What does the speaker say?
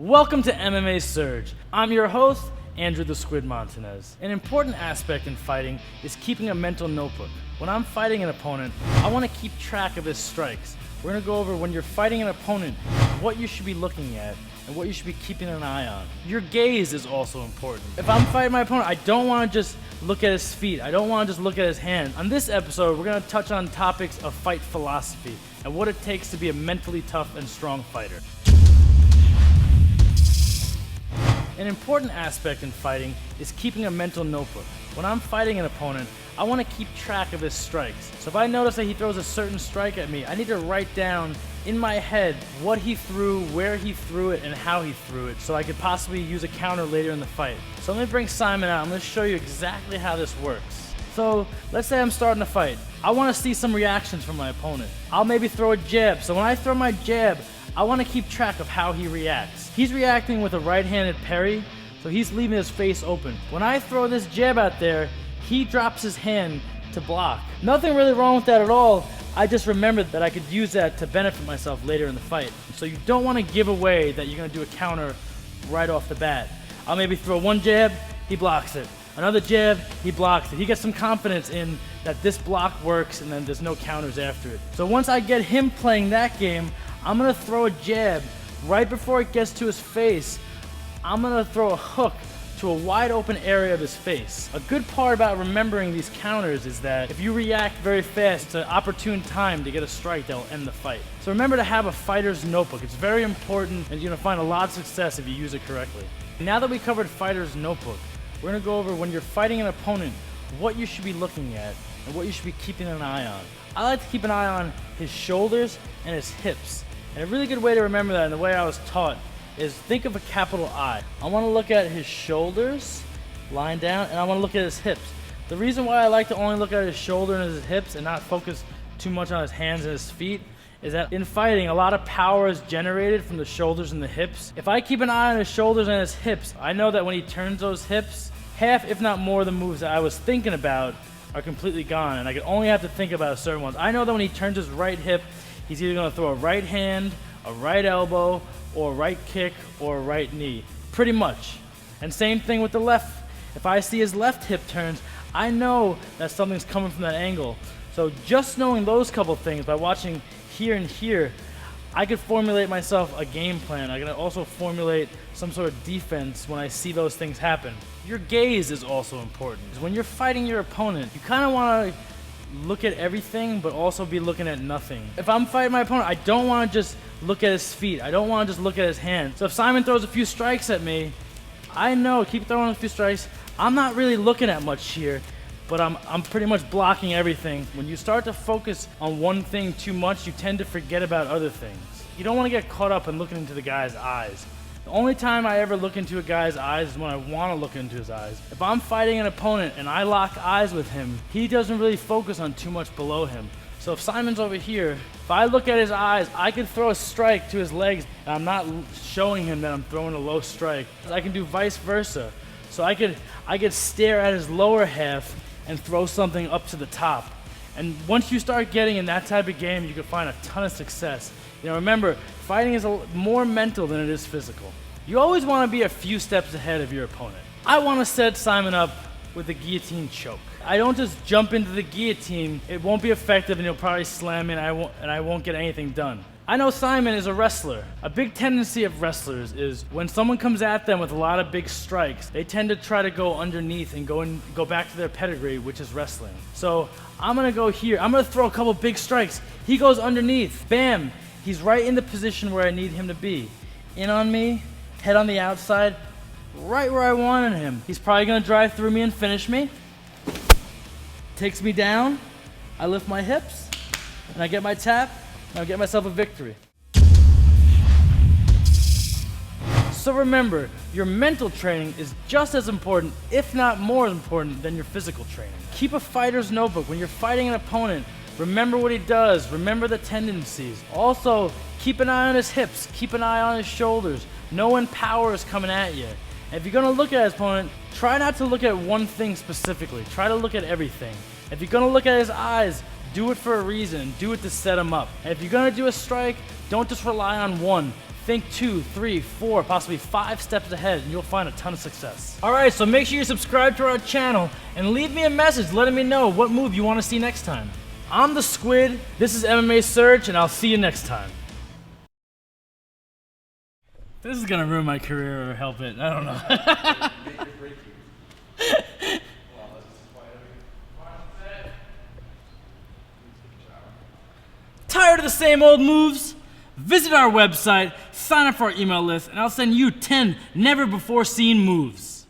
Welcome to MMA Surge. I'm your host, Andrew the Squid Montanez. An important aspect in fighting is keeping a mental notebook. When I'm fighting an opponent, I want to keep track of his strikes. We're going to go over when you're fighting an opponent, what you should be looking at, and what you should be keeping an eye on. Your gaze is also important. If I'm fighting my opponent, I don't want to just look at his feet. I don't want to just look at his hands. On this episode, we're going to touch on topics of fight philosophy and what it takes to be a mentally tough and strong fighter. An important aspect in fighting is keeping a mental notebook. When I'm fighting an opponent, I want to keep track of his strikes. So if I notice that he throws a certain strike at me, I need to write down in my head what he threw, where he threw it, and how he threw it, so I could possibly use a counter later in the fight. So let me bring Simon out. I'm going to show you exactly how this works. So let's say I'm starting a fight. I want to see some reactions from my opponent. I'll maybe throw a jab. So when I throw my jab, I want to keep track of how he reacts. He's reacting with a right-handed parry, so he's leaving his face open. When I throw this jab out there, he drops his hand to block. Nothing really wrong with that at all. I just remembered that I could use that to benefit myself later in the fight. So you don't want to give away that you're going to do a counter right off the bat. I'll maybe throw one jab, he blocks it. Another jab, he blocks it. He gets some confidence in that this block works and then there's no counters after it. So once I get him playing that game, I'm going to throw a jab. Right before it gets to his face, I'm going to throw a hook to a wide open area of his face. A good part about remembering these counters is that if you react very fast, it's an opportune time to get a strike that will end the fight. So remember to have a fighter's notebook. It's very important and you're going to find a lot of success if you use it correctly. Now that we covered fighter's notebook, we're going to go over when you're fighting an opponent, what you should be looking at and what you should be keeping an eye on. I like to keep an eye on his shoulders and his hips. And a really good way to remember that, and the way I was taught, is think of a capital I. I want to look at his shoulders, lying down, and I want to look at his hips. The reason why I like to only look at his shoulder and his hips and not focus too much on his hands and his feet is that in fighting, a lot of power is generated from the shoulders and the hips. If I keep an eye on his shoulders and his hips, I know that when he turns those hips, half, if not more, of the moves that I was thinking about are completely gone, and I can only have to think about certain ones. I know that when he turns his right hip, he's either going to throw a right hand, a right elbow, or a right kick, or a right knee. Pretty much. And same thing with the left. If I see his left hip turns, I know that something's coming from that angle. So just knowing those couple things by watching here and here, I could formulate myself a game plan. I can also formulate some sort of defense when I see those things happen. Your gaze is also important. When you're fighting your opponent, you kind of want to look at everything, but also be looking at nothing. If I'm fighting my opponent, I don't want to just look at his feet. I don't want to just look at his hands. So if Simon throws a few strikes at me, I know, keep throwing a few strikes. I'm not really looking at much here, but I'm pretty much blocking everything. When you start to focus on one thing too much, you tend to forget about other things. You don't want to get caught up in looking into the guy's eyes. The only time I ever look into a guy's eyes is when I want to look into his eyes. If I'm fighting an opponent and I lock eyes with him, he doesn't really focus on too much below him. So if Simon's over here, if I look at his eyes, I can throw a strike to his legs, and I'm not showing him that I'm throwing a low strike. I can do vice versa. So I could stare at his lower half and throw something up to the top. And once you start getting in that type of game, you can find a ton of success. You know, remember, fighting is more mental than it is physical. You always want to be a few steps ahead of your opponent. I want to set Simon up with a guillotine choke. I don't just jump into the guillotine. It won't be effective and he'll probably slam me and I won't get anything done. I know Simon is a wrestler. A big tendency of wrestlers is when someone comes at them with a lot of big strikes, they tend to try to go underneath and go back to their pedigree, which is wrestling. So I'm going to go here. I'm going to throw a couple big strikes. He goes underneath. Bam! He's right in the position where I need him to be. In on me, head on the outside, right where I wanted him. He's probably going to drive through me and finish me. Takes me down, I lift my hips, and I get my tap, and I get myself a victory. So remember, your mental training is just as important, if not more important, than your physical training. Keep a fighter's notebook. When you're fighting an opponent, remember what he does, remember the tendencies. Also, keep an eye on his hips, keep an eye on his shoulders. Know when power is coming at you. And if you're going to look at his opponent, try not to look at one thing specifically. Try to look at everything. If you're going to look at his eyes, do it for a reason. Do it to set him up. And if you're going to do a strike, don't just rely on one. Think 2, 3, 4, possibly 5 steps ahead, and you'll find a ton of success. Alright, so make sure you subscribe to our channel and leave me a message letting me know what move you want to see next time. I'm the Squid, this is MMA Surge, and I'll see you next time. This is gonna ruin my career or help it, I don't know. Tired of the same old moves? Visit our website, sign up for our email list, and I'll send you 10 never before seen moves.